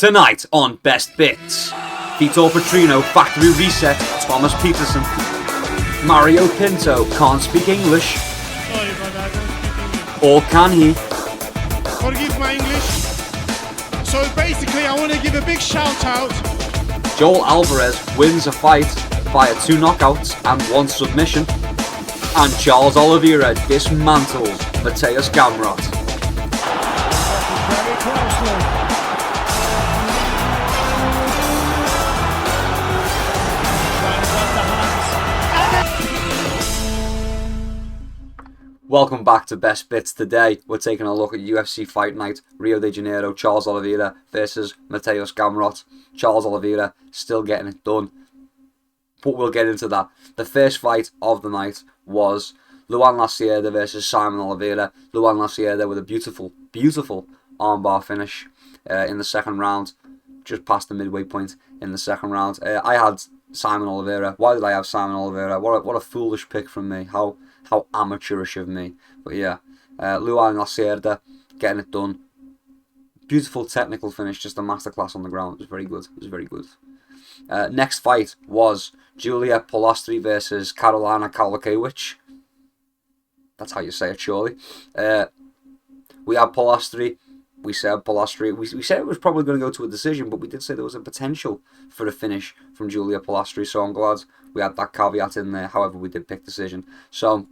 Tonight on Best Bits, Vitor Petrino factory reset Thomas Peterson. Mario Pinto can't speak English. Sorry about that, I don't speak English. Or can he? Forgive my English. So basically I want to give a big shout out. Joel Alvarez wins a fight via 2 knockouts and 1 submission. And Charles Oliveira dismantles Mateus Gamrot. Very closely. Welcome back to Best Bits. Today we're taking a look at UFC Fight Night Rio de Janeiro. Charles Oliveira versus Mateus Gamrot. Charles Oliveira still getting it done, but we'll get into that. The first fight of the night was Luan Lacerda versus Simon Oliveira. Luan Lacerda with a beautiful armbar finish in the second round, just past the midway point in the second round. I had Simon Oliveira. Why did I have Simon Oliveira? What a foolish pick from me. How amateurish of me. But yeah, Luan Lacerda getting it done. Beautiful technical finish, just a masterclass on the ground. It was very good. It was very good. Next fight was Julia Polastri versus Carolina Kowalkiewicz. That's how you say it, surely. We had Polastri. We said Polastri. We said it was probably going to go to a decision, but we did say there was a potential for a finish from Julia Polastri. So I'm glad we had that caveat in there. However, we did pick decision. So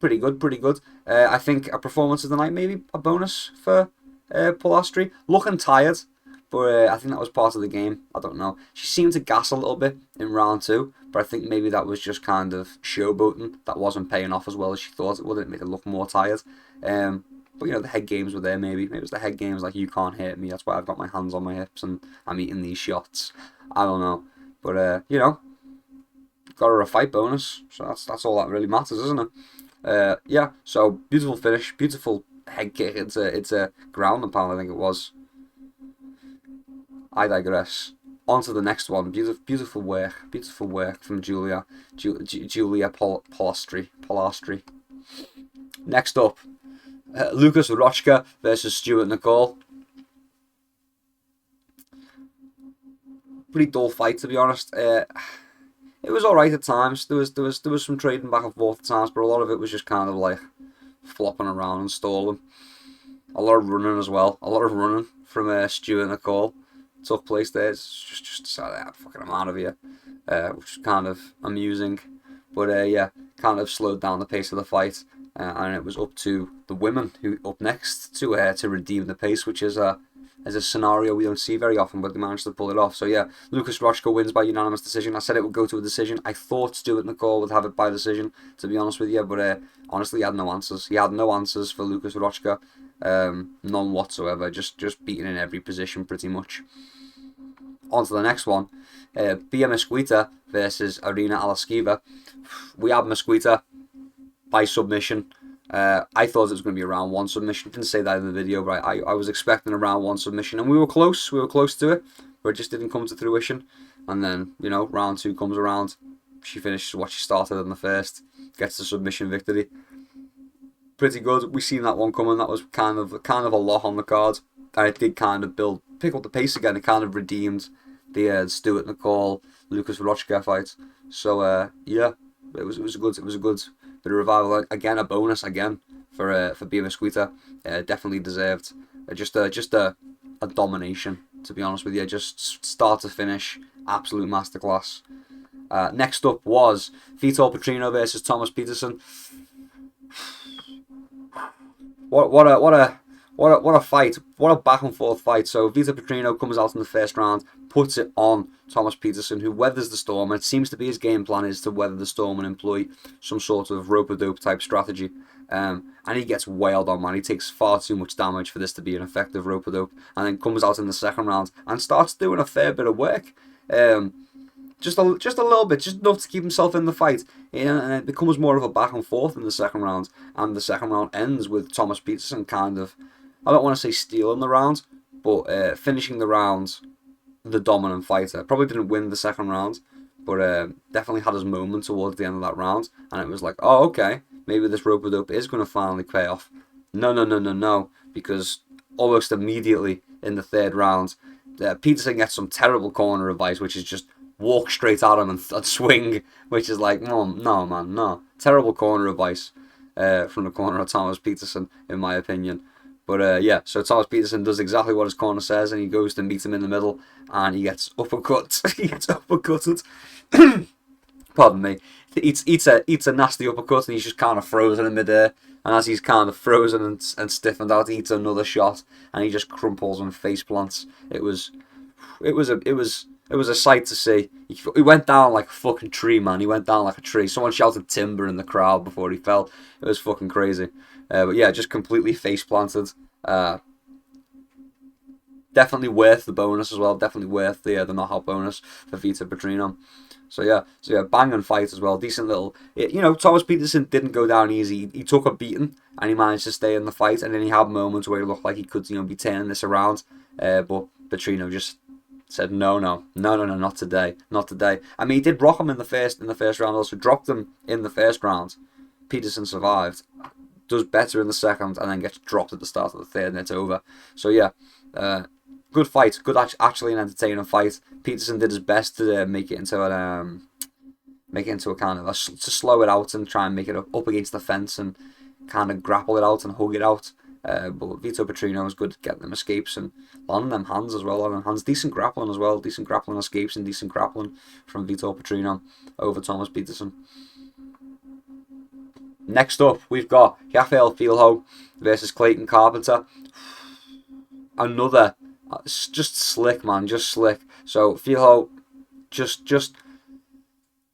pretty good. I think a performance of the night, maybe a bonus for Polastri. Looking tired, but I think that was part of the game. I don't know. She seemed to gas a little bit in round 2, but I think maybe that was just kind of showboating. That wasn't paying off as well as she thought it would. It made her look more tired. But, you know, the head games were there, maybe. Maybe it was the head games like, you can't hurt me. That's why I've got my hands on my hips and I'm eating these shots. I don't know. But, you know, got her a fight bonus. So that's all that really matters, isn't it? Yeah, so beautiful finish. Beautiful head kick into ground and pound, I think it was. I digress. On to the next one. Beautiful work from Julia Polastri. Next up, Lucas Rochka versus Stuart Nicol. Pretty dull fight, to be honest. It was alright at times. There was some trading back and forth at times, but a lot of it was just kind of like flopping around and stalling. A lot of running as well. A lot of running from Stuart Nicol took place there. It's just fucking I'm out of here, which is kind of amusing. But yeah, kind of slowed down the pace of the fight. And it was up to the women who up next to redeem the pace, which is a scenario we don't see very often, but they managed to pull it off. So yeah, Lucas Rochka wins by unanimous decision. I said it would go to a decision. I thought Stuart Nicol would have it by decision, to be honest with you, but honestly, he had no answers. He had no answers for Lucas Rochka, none whatsoever. Just beaten in every position pretty much. On to the next one, Bia Mesquita versus Irina Alaskiva. We had Mesquita by submission. I thought it was going to be a round 1 submission. Didn't say that in the video, but I was expecting a round 1 submission, and we were close. We were close to it, but it just didn't come to fruition. And then, you know, round 2 comes around. She finishes what she started in the first, gets the submission victory. Pretty good. We seen that one coming. That was kind of a lot on the card, and it did kind of pick up the pace again. It kind of redeemed the Stuart Nicol Lucas Rochka fight. So yeah, it was a good bit of revival. Again, a bonus again for Bia Mesquita. Definitely deserved. Just a domination, to be honest with you. Just start to finish, absolute masterclass. Next up was Vitor Petrino versus Thomas Peterson. What a fight! What a back and forth fight. So Vitor Petrino comes out in the first round, puts it on Thomas Peterson, who weathers the storm. And it seems to be his game plan is to weather the storm and employ some sort of rope-a-dope type strategy. And he gets wailed on, man. He takes far too much damage for this to be an effective rope-a-dope. And then comes out in the second round and starts doing a fair bit of work. Just a little bit, just enough to keep himself in the fight. And it becomes more of a back and forth in the second round. And the second round ends with Thomas Peterson kind of, I don't want to say stealing the round, but finishing the round the dominant fighter. Probably didn't win the second round, but definitely had his moment towards the end of that round. And it was like, oh, okay, maybe this rope-a-dope is going to finally pay off. No, because almost immediately in the third round. Peterson gets some terrible corner advice, which is just walk straight at him and swing, which is like, no, man, no. Terrible corner advice from the corner of Thomas Peterson, in my opinion. But yeah, so Thomas Peterson does exactly what his corner says, and he goes to meet him in the middle, and he gets uppercut. He gets uppercutted. Pardon me. Eats a nasty uppercut, and he's just kind of frozen in midair. And as he's kind of frozen and stiffened out, he eats another shot, and he just crumples and face plants. It was a sight to see. He went down like a fucking tree, man. He went down like a tree. Someone shouted timber in the crowd before he fell. It was fucking crazy. But yeah, just completely face planted. Definitely worth the bonus as well. Definitely worth the knockout bonus for Vitor Petrino. So yeah, banging fight as well. Decent little. Thomas Peterson didn't go down easy. He took a beating and he managed to stay in the fight. And then he had moments where he looked like he could be turning this around. But Petrino just said no, not today, not today. I mean, he did rock him in the first round. Also dropped him in the first round. Peterson survived. Does better in the second and then gets dropped at the start of the third and it's over. So yeah. Good fight, actually an entertaining fight. Peterson did his best to make it into a kind of to slow it out and try and make it up against the fence and kind of grapple it out and hug it out. But Vitor Petrino was good at getting them escapes and landing them hands as well. Decent grappling as well, decent grappling escapes and decent grappling from Vitor Petrino over Thomas Peterson. Next up, we've got Rafael Filho versus Clayton Carpenter. Another. Just slick, man, just slick. So Filho just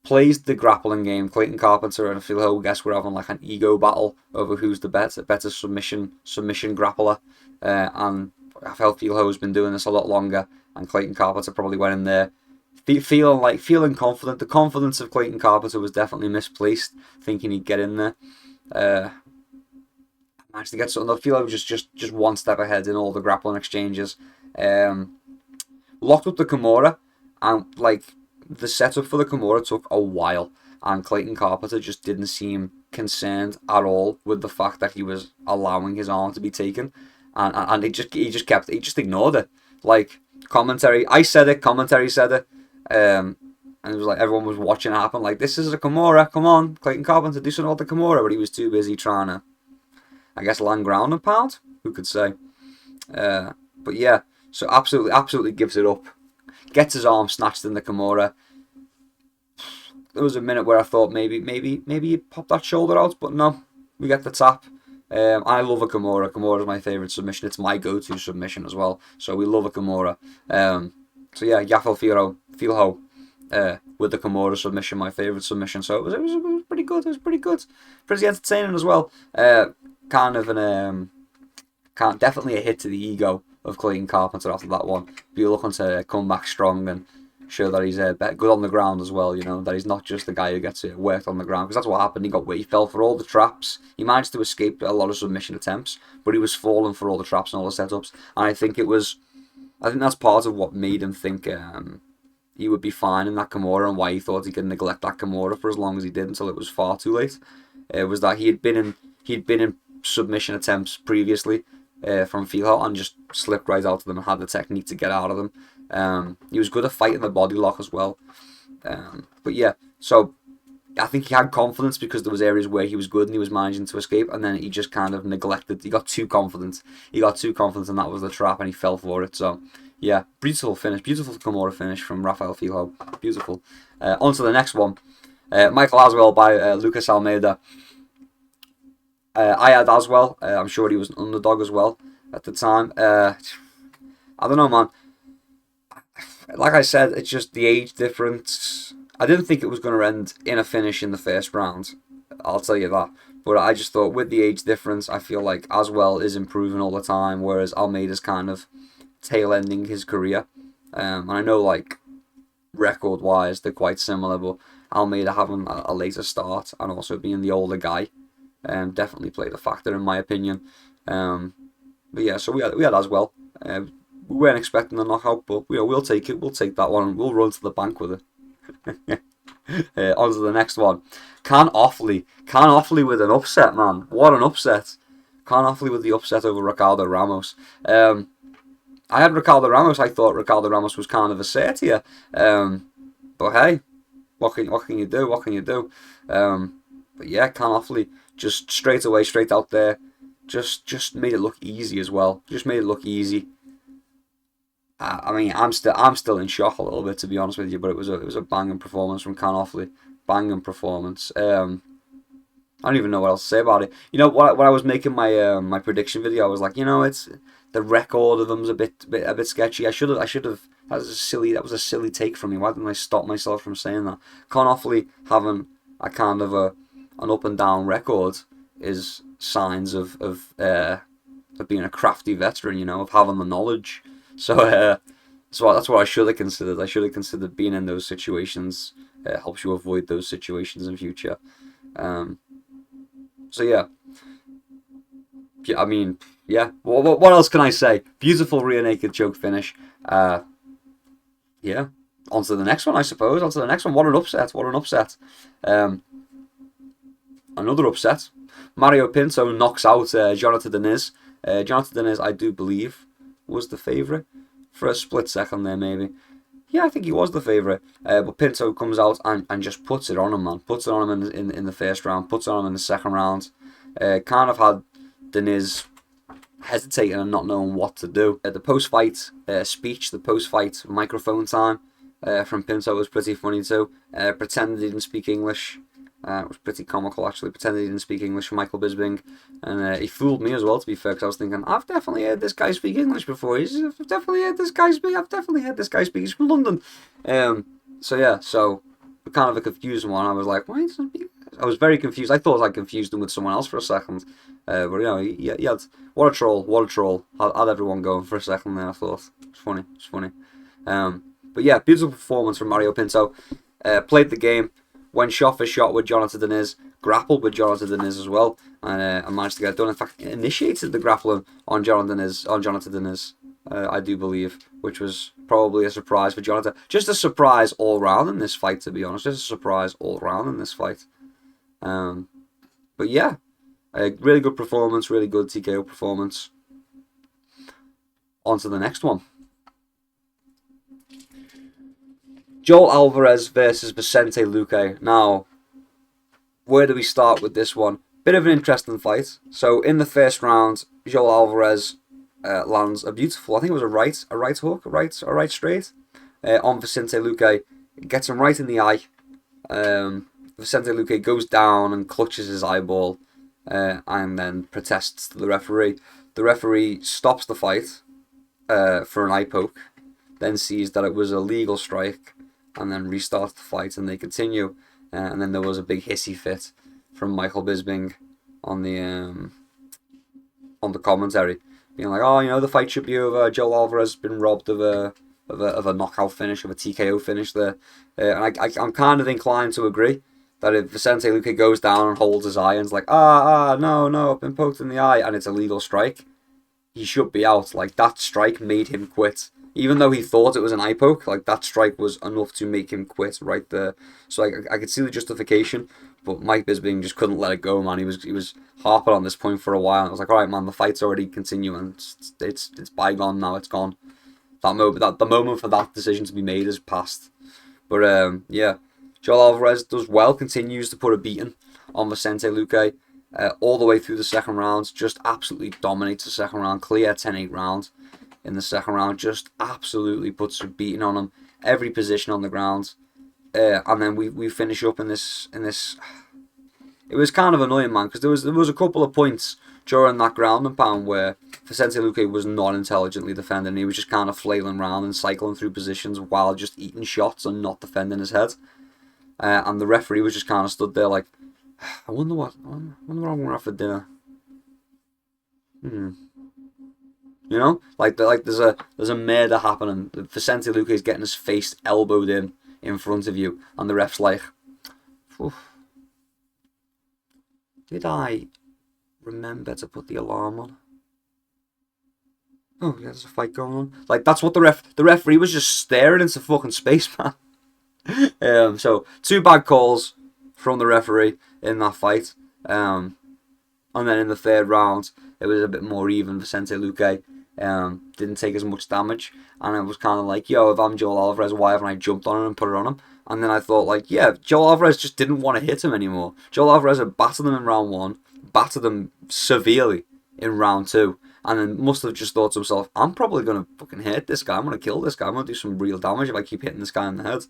plays the grappling game. Clayton Carpenter and Filho, guess we're having like an ego battle over who's the better submission grappler. And Rafael Filho has been doing this a lot longer, and Clayton Carpenter probably went in there feeling confident. The confidence of Clayton Carpenter was definitely misplaced, thinking he'd get in there. Managed to get something. Filho was just one step ahead in all the grappling exchanges. Locked up the Kimura, and like the setup for the Kimura took a while, and Clayton Carpenter just didn't seem concerned at all with the fact that he was allowing his arm to be taken, and he just ignored it. Like commentary, I said it, commentary said it, and it was like everyone was watching it happen. Like, this is a Kimura, come on, Clayton Carpenter, do something about the Kimura, but he was too busy trying to, I guess, land ground and pound. Who could say? But yeah, so absolutely gives it up. Gets his arm snatched in the Kimura. There was a minute where I thought maybe he popped that shoulder out, but no, we get the tap. I love a Kimura. Kimura is my favourite submission. It's my go-to submission as well. So we love a Kimura. So yeah, Rafael Filho with the Kimura submission, my favourite submission. So it was pretty good. It was pretty good. Pretty entertaining as well. Definitely a hit to the ego of Clayton Carpenter after that one. Be looking to come back strong and show that he's good on the ground as well. That he's not just the guy who gets worked on the ground, because that's what happened. He fell for all the traps. He managed to escape a lot of submission attempts, but he was falling for all the traps and all the setups. And I think that's part of what made him think he would be fine in that Kimura, and why he thought he could neglect that Kimura for as long as he did until it was far too late. It was that he'd been in submission attempts previously from Filho and just slipped right out of them and had the technique to get out of them. He was good at fighting the body lock as well. But yeah, so I think he had confidence because there was areas where he was good and he was managing to escape, and then he just kind of neglected. He got too confident. And that was the trap, and he fell for it. So yeah, beautiful finish, beautiful Kimura finish from Rafael Filho. Beautiful. On to the next one. Michael Aswell by Lucas Almeida. I had Aswell. I'm sure he was an underdog as well at the time. I don't know, man. Like I said, it's just the age difference. I didn't think it was going to end in a finish in the first round. I'll tell you that. But I just thought with the age difference, I feel like Aswell is improving all the time, whereas Almeida's kind of tail-ending his career. And I know, like, record-wise, they're quite similar, but Almeida having a later start and also being the older guy definitely played a factor in my opinion. But yeah, so we had Aswell. We weren't expecting the knockout, but we'll take it. We'll take that one and we'll run to the bank with it. On to the next one. Can Offley with an upset, man. What an upset. Can Offley with the upset over Ricardo Ramos. I had Ricardo Ramos. I thought Ricardo Ramos was kind of a set here. But hey, what can you do? What can you do? But yeah, Can Offley just straight away, straight out there, just made it look easy as well. Just made it look easy. I mean, I'm still in shock a little bit, to be honest with you. But it was a banging performance from Can Offley. Banging performance. I don't even know what else to say about it. You know, when I was making my my prediction video, I was like, you know, it's the record of them's a bit sketchy. I should have. That was a silly take from me. Why didn't I stop myself from saying that? Con Offley having a kind of an up and down record is signs of being a crafty veteran. You know, of having the knowledge. So so that's what I should have considered. I should have considered being in those situations. Helps you avoid those situations in future. So yeah, I mean, yeah. What else can I say? Beautiful rear naked choke finish. Yeah. On to the next one, I suppose. On to the next one. What an upset! What an upset! Another upset. Mario Pinto knocks out Jonathan Deniz. Jonathan Deniz, I do believe, was the favourite for a split second there, maybe. Yeah, I think he was the favourite. But Pinto comes out and just puts it on him, man. Puts it on him in the first round. Puts it on him in the second round. Kind of had Deniz hesitating and not knowing what to do. The post-fight speech, the post-fight microphone time from Pinto was pretty funny too. Pretended he didn't speak English. It was pretty comical, actually. Pretended he didn't speak English for Michael Bisping. And he fooled me as well, to be fair, because I was thinking, I've definitely heard this guy speak English before. I've definitely heard this guy speak. He's from London. So yeah, so kind of a confusing one. I was like, why doesn't he? I was very confused. I thought I confused him with someone else for a second. But you know, he had, what a troll. Had everyone going for a second there, I thought. It's funny. But yeah, beautiful performance from Mario Pinto. Played the game. Went shot for shot with Jonathan Deniz, grappled with Jonathan Deniz as well, and managed to get it done. In fact, initiated the grappling on Jonathan Deniz, I do believe, which was probably a surprise for Jonathan. Just a surprise all round in this fight, to be honest. Just a surprise all round in this fight. But yeah, a really good performance, really good TKO performance. On to the next one. Joel Alvarez versus Vicente Luque. Now, where do we start with this one? Bit of an interesting fight. So in the first round, Joel Alvarez lands a beautiful, I think it was a right hook, a right straight on Vicente Luque. Gets him right in the eye. Vicente Luque goes down and clutches his eyeball and then protests to the referee. The referee stops the fight for an eye poke, then sees that it was a legal strike, and then restarts the fight, and they continue. And then there was a big hissy fit from Michael Bisping on the commentary, being like, "Oh, you know, the fight should be over. Joel Alvarez has been robbed of a knockout finish, of a TKO finish there." And I'm kind of inclined to agree that if Vicente Luque goes down and holds his eye and is like, no, I've been poked in the eye, and it's a legal strike, he should be out. Like, that strike made him quit. Even though he thought it was an eye poke, like, that strike was enough to make him quit right there. So I could see the justification, but Mike Bisping just couldn't let it go, man. He was harping on this point for a while. I was like, all right, man, the fight's already continuing. It's bygone now. It's gone. The moment for that decision to be made is past. But yeah, Joel Alvarez does well. Continues to put a beating on Vicente Luque all the way through the second round. Just absolutely dominates the second round. Clear 10-8 round. In the second round, just absolutely puts a beating on him, every position on the ground, and then we finish up in this. It was kind of annoying, man, because there was a couple of points during that ground and pound where Vicente Luque was not intelligently defending. He was just kind of flailing around and cycling through positions while just eating shots and not defending his head. And the referee was just kind of stood there like, I wonder what I'm going to have for dinner. You know, like there's a murder happening. Vicente Luque is getting his face elbowed in front of you, and the ref's like, did I remember to put the alarm on? Oh yeah, there's a fight going on. Like, that's what the referee was just staring into fucking space, man. So 2 bad calls from the referee in that fight. And then in the third round, it was a bit more even. Vicente Luque didn't take as much damage, and I was kind of like, yo, if I'm Joel Alvarez, why haven't I jumped on him and put it on him? And then I thought, like, yeah, Joel Alvarez just didn't want to hit him anymore. Joel Alvarez had battered him in round 1, battered him severely in round 2, and then must have just thought to himself, I'm probably going to fucking hit this guy, I'm going to kill this guy, I'm going to do some real damage if I keep hitting this guy in the head.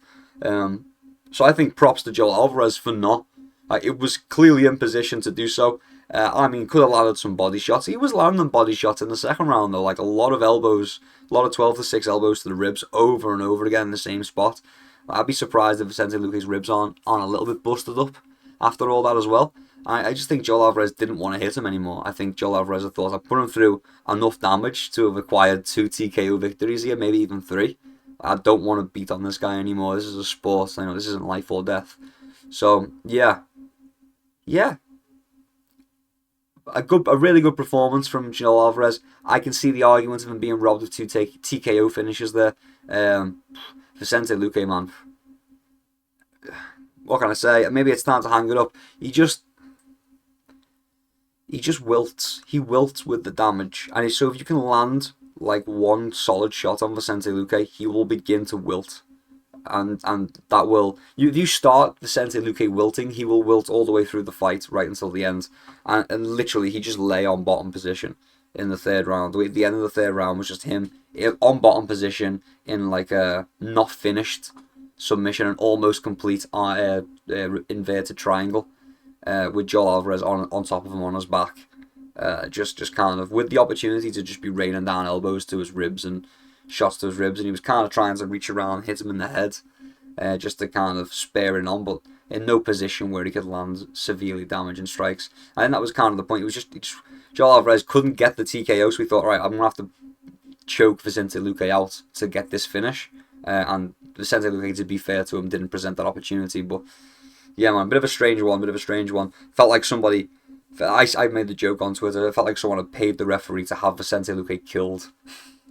So I think props to Joel Alvarez for not. It was clearly in position to do so. Could have landed some body shots. He was landing body shots in the second round, though. Like, a lot of elbows, a lot of 12-6 elbows to the ribs over and over again in the same spot. I'd be surprised if Vicente Luque's ribs aren't a little bit busted up after all that as well. I just think Joel Alvarez didn't want to hit him anymore. I think Joel Alvarez thought, I put him through enough damage to have acquired 2 TKO victories here, maybe even 3. I don't want to beat on this guy anymore. This is a sport. I know this isn't life or death. So, yeah. A really good performance from Joel Alvarez. I can see the argument of him being robbed of 2 TKO finishes there. Vicente Luque, man. What can I say? Maybe it's time to hang it up. He just wilts. He wilts with the damage. And so if you can land like one solid shot on Vicente Luque, he will begin to wilt. And that will... If you start Vicente Luque wilting, he will wilt all the way through the fight, right until the end. And literally, he just lay on bottom position in the third round. The end of the third round was just him on bottom position in like a not finished submission, an almost complete inverted triangle with Joel Alvarez on top of him on his back. Just kind of with the opportunity to just be raining down elbows to his ribs and shots to his ribs, and he was kind of trying to reach around and hit him in the head just to kind of spare it on, but in no position where he could land severely damaging strikes. I think that was kind of the point. It was just Joel Alvarez couldn't get the TKO, so we thought, right, I'm going to have to choke Vicente Luque out to get this finish. And Vicente Luque, to be fair to him, didn't present that opportunity. But yeah, man, bit of a strange one. Felt like somebody... I made the joke on Twitter. It felt like someone had paid the referee to have Vicente Luque killed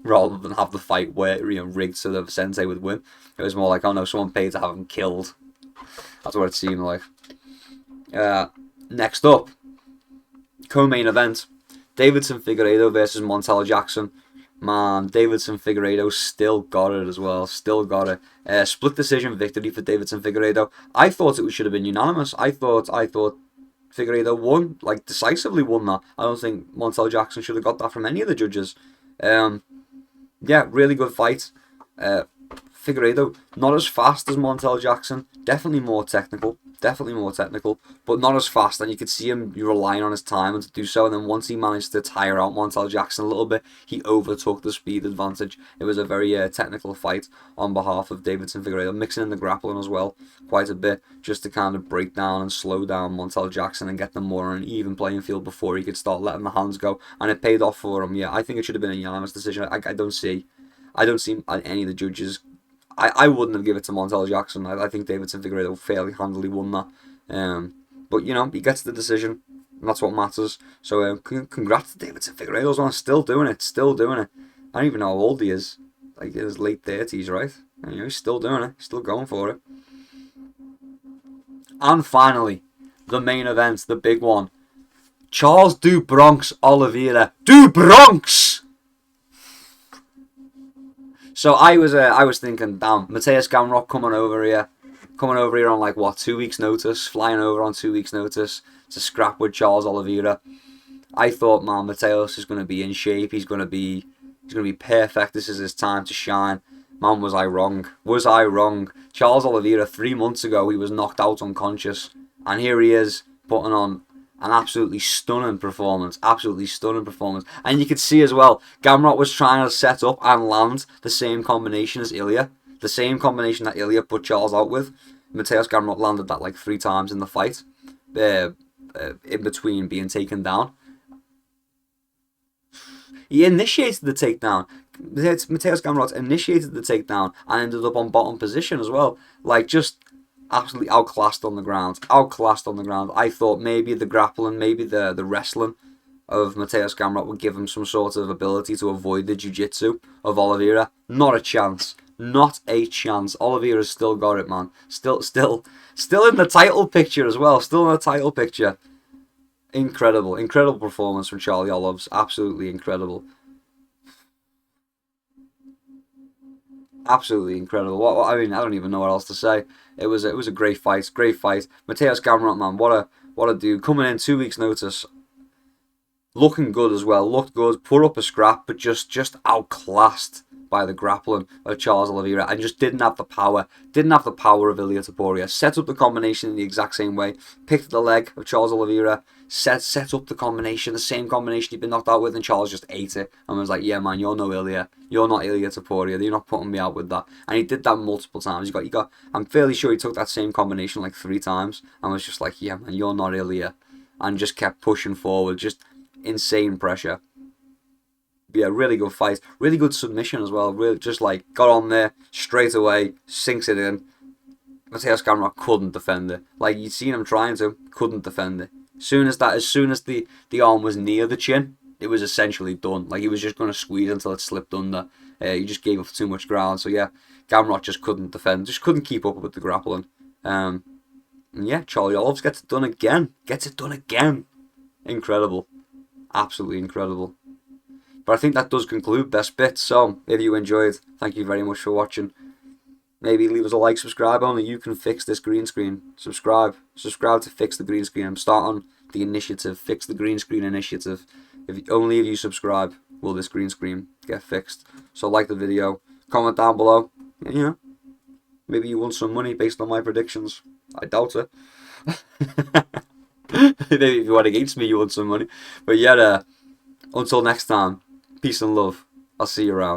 rather than have the fight rigged so that Vicente would win. It was more like, oh no, someone paid to have him killed. That's what it seemed like. Next up, co-main event, Davidson Figueiredo versus Montel Jackson. Man, Davidson Figueiredo still got it as well. Still got it. Split decision victory for Davidson Figueiredo. I thought it should have been unanimous. I thought Figueiredo won, like decisively won that. I don't think Montel Jackson should have got that from any of the judges. Yeah, really good fight. Figueiredo, not as fast as Montel Jackson. Definitely more technical, but not as fast. And you could see him relying on his timing to do so. And then once he managed to tire out Montel Jackson a little bit, he overtook the speed advantage. It was a very technical fight on behalf of Davidson Figueiredo, mixing in the grappling as well quite a bit, just to kind of break down and slow down Montel Jackson and get them more on an even playing field before he could start letting the hands go. And it paid off for him. Yeah, I think it should have been a unanimous decision. I don't see any of the judges. I wouldn't have given it to Montel Jackson. I think Davidson Figueiredo fairly handily won that. But, you know, he gets the decision, and that's what matters. So, congrats to Davidson Figueiredo on still doing it. I don't even know how old he is. Like, in his late 30s, right? And, you know, he's still doing it. He's still going for it. And finally, the main event, the big one. Charles Do Bronx Oliveira. Do Bronx! So I was thinking, damn, Mateus Gamrot coming over here on like what, 2 weeks' notice, flying over on 2 weeks' notice to scrap with Charles Oliveira. I thought, man, Mateus is going to be in shape. He's going to be perfect. This is his time to shine. Man, was I wrong? Charles Oliveira 3 months ago, he was knocked out unconscious, and here he is putting on an absolutely stunning performance. And you could see as well, Gamrot was trying to set up and land the same combination as Ilya. The same combination that Ilya put Charles out with. Mateus Gamrot landed that like 3 times in the fight. In between being taken down. He initiated the takedown. Mateus Gamrot initiated the takedown and ended up on bottom position as well. Like, just absolutely outclassed on the ground. I thought maybe the grappling, maybe the wrestling of Mateus Gamrot would give him some sort of ability to avoid the jiu-jitsu of Oliveira. Not a chance. Oliveira's still got it, man. Still in the title picture as well. Incredible performance from Charlie Olives. Absolutely incredible. Absolutely incredible. I mean, I don't even know what else to say. It was a great fight. Great fight. Mateus Gamrot, man, what a dude. Coming in 2 weeks' notice. Looking good as well. Looked good. Put up a scrap, but just outclassed by the grappling of Charles Oliveira, and just didn't have the power. Didn't have the power of Ilia Topuria. Set up the combination in the exact same way. Picked the leg of Charles Oliveira. Set up the combination, the same combination he'd been knocked out with, and Charles just ate it and was like, "Yeah, man, you're no Ilia. You're not Ilia Topuria. You're not putting me out with that." And he did that multiple times. He got. I'm fairly sure he took that same combination like 3 times and was just like, "Yeah, man, you're not Ilia," and just kept pushing forward. Just insane pressure. Yeah, really good fight. Really good submission as well. Really, just like got on there straight away, sinks it in. Mateus Gamrot couldn't defend it. Like you'd seen him trying to, couldn't defend it. As soon as the arm was near the chin, it was essentially done. Like he was just going to squeeze until it slipped under. He just gave up too much ground. So yeah, Gamrot just couldn't defend. Just couldn't keep up with the grappling. And yeah, Charlie Olives gets it done again. Incredible. Absolutely incredible. But I think that does conclude Best Bits. So, if you enjoyed, thank you very much for watching. Maybe leave us a like, subscribe. Only you can fix this green screen. Subscribe to fix the green screen. I'm starting the initiative, Fix the Green Screen initiative. Only if you subscribe will this green screen get fixed. So like the video, comment down below. You know, maybe you won some money based on my predictions. I doubt it. Maybe if you went against me, you won some money. But yeah, until next time. Peace and love. I'll see you around.